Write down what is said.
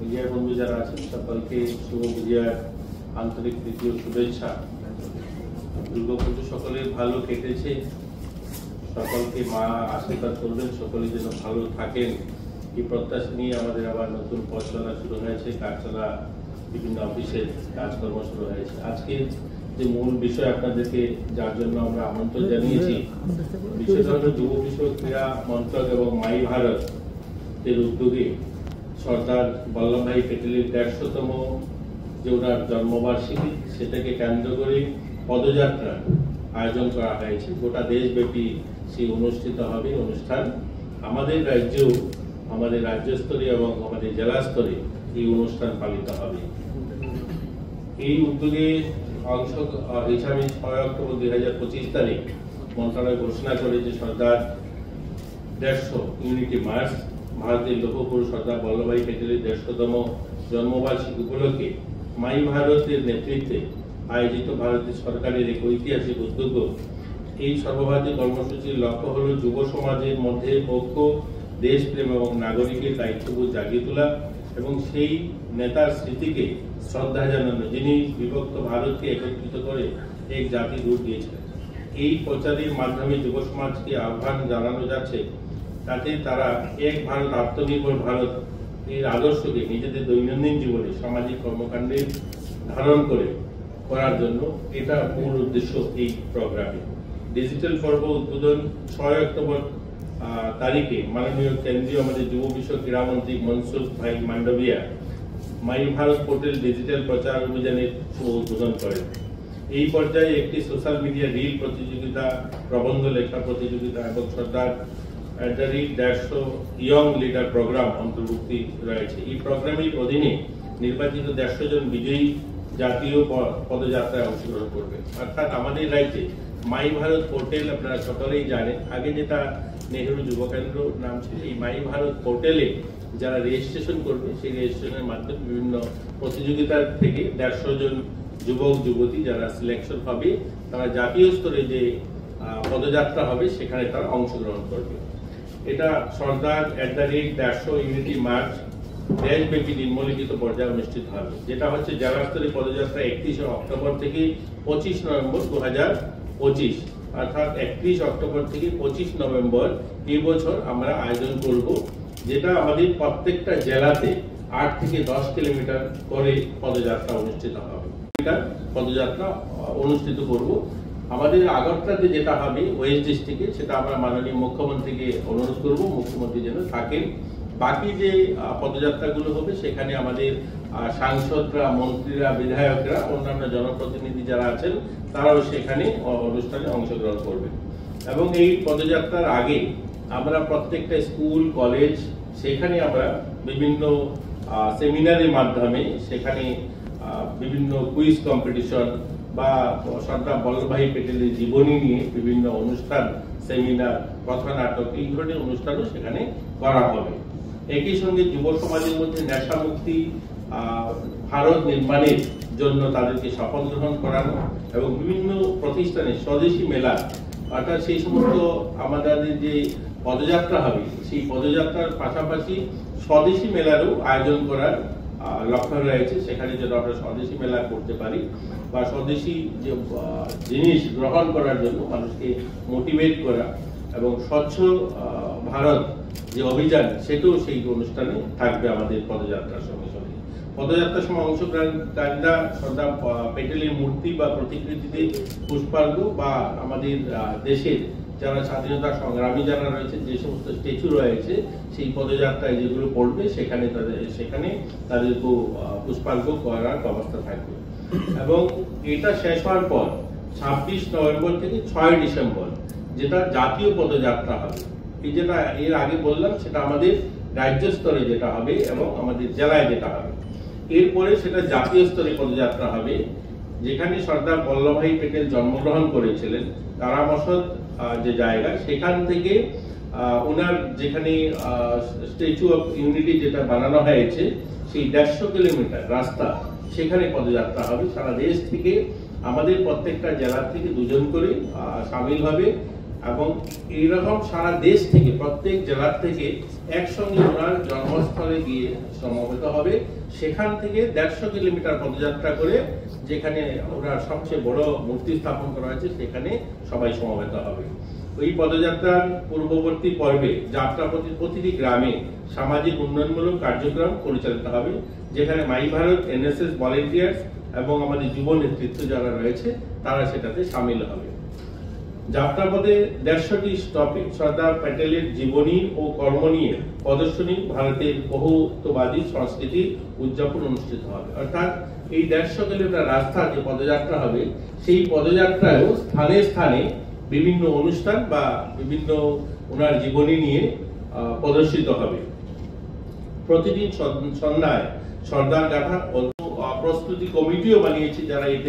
Media বন্ধু যারা আছেন সকলকে শুভ বিজয়ার আন্তরিক তৃতীয় শুভেচ্ছা। দুর্গাপুজো সকলের ভালো কেটেছে, সকলকে মা আশীর্বাদ করবেন, সকলে যেন ভালো থাকেন এই প্রত্যাশা নিয়ে আমাদের আবার নতুন পথ চলা শুরু হয়েছে, কাজ চলা বিভিন্ন অফিসের কাজকর্ম শুরু হয়েছে। আজকে যে মূল বিষয় আপনাদেরকে যার জন্য আমরা আমন্ত্রণ জানিয়েছি, বিষয়টা হল যুব বিষয়ক ক্রীড়া মন্ত্রক এবং মাই ভারত এর উদ্যোগে সর্দার বল্লভভাই প্যাটেলের ১৫০তম যে ওনার জন্মবার্ষিকী, সেটাকে কেন্দ্র করে পদযাত্রা আয়োজন করা হয়েছে। গোটা দেশব্যাপী সেই অনুষ্ঠিত হবে অনুষ্ঠান। আমাদের রাজ্যেও, আমাদের রাজ্য স্তরে এবং আমাদের জেলা স্তরে এই অনুষ্ঠান পালিত হবে। এই উদ্যোগে অংশ হিসাবে ৬ অক্টোবর ২০২৫ তারিখ মন্ত্রণালয় ঘোষণা করে যে সর্দার ১৫০ ইউনিটি মার্চ ভারতের লৌহপুরুষ সর্দার বল্লভভাই প্যাটেলের ১৫০তম জন্মবার্ষিকী উপলক্ষে মাই ভারতের নেতৃত্বে আয়োজিত ভারতের সরকারের এক ঐতিহাসিক উদ্যোগ। এই সর্বভারতীয় কর্মসূচির লক্ষ্য হল যুব সমাজের মধ্যে ঐক্য, দেশপ্রেম এবং নাগরিকের দায়িত্ববোধ জাগিয়ে তোলা এবং সেই নেতার স্মৃতিকে শ্রদ্ধা জানানো, যিনি বিভক্ত ভারতকে একত্রিত করে এক জাতির রূপ দিয়েছিলেন। এই প্রচারের মাধ্যমে যুব সমাজকে আহ্বান জানানো যাচ্ছে তাতে তারা এক ভারত, আত্মনির্ভর ভারত এর আদর্শকে নিজেদের দৈনন্দিন জীবনে সামাজিক কর্মকাণ্ডে ধারণ করার জন্য এটা মূল উদ্দেশ্য এই প্রোগ্রামে। ডিজিটাল পর্ব উদ্বোধন ৬ অক্টোবর তারিখে মাননীয় কেন্দ্রীয় আমাদের যুব বিষয়ক ক্রীড়ামন্ত্রী মনসুখ ভাই মান্ডভিয়া মাই ভারত পোর্টাল ডিজিটাল প্রচার অভিযানের শুভ উদ্বোধন করেন। এই পর্যায়ে একটি সোশ্যাল মিডিয়া রিল প্রতিযোগিতা, প্রবন্ধ লেখা প্রতিযোগিতা এবং সর্দার ১৫০ ইয়ং লিডার প্রোগ্রাম অন্তর্ভুক্তি রয়েছে। এই প্রোগ্রামের অধীনে নির্বাচিত ১৫০ জন বিজয়ী জাতীয় পদযাত্রায় অংশগ্রহণ করবে। অর্থাৎ আমাদের রাজ্যে মাই ভারত পোর্টাল আপনারা সকলেই জানেন, আগে যেটা নেহেরু যুব কেন্দ্র নাম ছিল, এই মাই ভারত পোর্টালে যারা রেজিস্ট্রেশন করবে সেই রেজিস্ট্রেশনের মাধ্যমে বিভিন্ন প্রতিযোগিতার থেকে ১৫০ জন যুবক যুবতী যারা সিলেকশন হবে তারা জাতীয় স্তরে যে পদযাত্রা হবে সেখানে তারা অংশগ্রহণ করবে। এটা সর্দার ১৫০ ইউনিটি মার্চ দেশব্যাপী নিম্নলিখিত পর্যায়ে অনুষ্ঠিত হবে, যেটা হচ্ছে জেলা স্তরে পদযাত্রা ৩১ অক্টোবর থেকে ২৫ নভেম্বর ২০২৫, অর্থাৎ ৩১ অক্টোবর থেকে ২৫ নভেম্বর এই বছর আমরা আয়োজন করব, যেটা আমাদের প্রত্যেকটা জেলাতে ৮ থেকে ১০ কিলোমিটার করে পদযাত্রা অনুষ্ঠিত হবে। পদযাত্রা অনুষ্ঠিত করব আমাদের আগরতলাতে যেটা হবে ওয়েস্ট ডিস্ট্রিক্টে, সেটা আমরা মাননীয় মুখ্যমন্ত্রীকে অনুরোধ করব মুখ্যমন্ত্রী যেন থাকেন। বাকি যে পদযাত্রাগুলো হবে সেখানে আমাদের সাংসদরা, মন্ত্রীরা, বিধায়করা, অন্যান্য জনপ্রতিনিধি যারা আছেন তারাও সেখানে অনুষ্ঠানে অংশগ্রহণ করবেন। এবং এই পদযাত্রার আগে আমরা প্রত্যেকটা স্কুল, কলেজ সেখানে আমরা বিভিন্ন সেমিনারের মাধ্যমে সেখানে বিভিন্ন কুইজ কম্পিটিশন বা সর্দার বল্লভভাই প্যাটেলের জীবনী নিয়ে বিভিন্ন অনুষ্ঠান, সেমিনার, কথানাটক, এই ধরনের অনুষ্ঠানও সেখানে করা হবে। একই সঙ্গে যুব সমাজের মধ্যে নেশা মুক্তি ভারত নির্মাণের জন্য তাদেরকে শপথ গ্রহণ করানো এবং বিভিন্ন প্রতিষ্ঠানে স্বদেশী মেলা, অর্থাৎ সেই সমস্ত আমাদের যে পদযাত্রা হবে সেই পদযাত্রার পাশাপাশি স্বদেশী মেলারও আয়োজন করার লক্ষ্য রয়েছে। সেখানে যেন আমরা স্বদেশী মেলা করতে পারি বা স্বদেশী যে জিনিস গ্রহণ করার জন্য মানুষকে মোটিভেট করা এবং স্বচ্ছ ভারত যে অভিযান সেটাও সেই অনুষ্ঠানে থাকবে আমাদের পদযাত্রার সঙ্গে সঙ্গে। পদযাত্রার সময় অংশগ্রহণকারীরা সর্দার প্যাটেলের মূর্তি বা প্রতিকৃতিতে পুষ্পার্ঘ বা আমাদের দেশের যারা স্বাধীনতা সংগ্রামী যারা রয়েছে যে সমস্ত স্ট্যাচু রয়েছে সেই পদযাত্রায় যেগুলো পড়বে সেখানে তাদেরকে পুষ্পার্ঘ করার ব্যবস্থা থাকবে। এবং এটা শেষ হওয়ার পর ২৬ নভেম্বর থেকে ৬ ডিসেম্বর যেটা জাতীয় পদযাত্রা হবে, এই যেটা এর আগে বললাম সেটা আমাদের রাজ্য স্তরে যেটা হবে এবং আমাদের জেলায় যেটা হবে। এরপরে সেটা জাতীয় স্তরে পদযাত্রা হবে, যেখানে সর্দার বল্লভভাই প্যাটেল জন্মগ্রহণ করেছিলেন তারা মসদ যে জায়গা, সেখান থেকে ওনার যেখানে স্ট্যাচু অফ ইউনিটি যেটা বানানো হয়েছে সেই ১৫০ কিলোমিটার রাস্তা সেখানে পদযাত্রা হবে। সারা দেশ থেকে আমাদের প্রত্যেকটা জেলা থেকে ২ জন করে সামিল হবে এবং এইরকম সারা দেশ থেকে প্রত্যেক জেলার থেকে একসঙ্গে ওনার জন্মস্থলে গিয়ে সমবেত হবে। সেখান থেকে 150 কিলোমিটার পদযাত্রা করে যেখানে ওনার সবচেয়ে বড় মূর্তি স্থাপন করা হয়েছে সেখানে সবাই সমবেত হবে। ওই পদযাত্রার পূর্ববর্তী পর্বে যাত্রাপথের প্রতিটি গ্রামে সামাজিক উন্নয়নমূলক কার্যক্রম পরিচালিত হবে, যেখানে মাই ভারত, এনএসএস ভলেন্টিয়ার্স এবং আমাদের যুব নেতৃত্ব যারা রয়েছে তারা সেটাতে সামিল হবে। যাত্রাপথে 150টি স্টপে সর্দার প্যাটেলের জীবনী ও কর্ম নিয়ে প্রদর্শনী, ভারতের বহুত্ববাদী সংস্কৃতি উদযাপন অনুষ্ঠিত হবে। অর্থাৎ এই 150 কিলোমিটার রাস্তা যে পদযাত্রা হবে, সেই পদযাত্রায়ও স্থানে স্থানে বিভিন্ন অনুষ্ঠান বা বিভিন্ন ওনার জীবনী নিয়ে প্রদর্শিত হবে। প্রতিদিন সন্ধ্যায় সর্দার গাথা প্রস্তুতি কমিটিও বানিয়েছে যারা এতে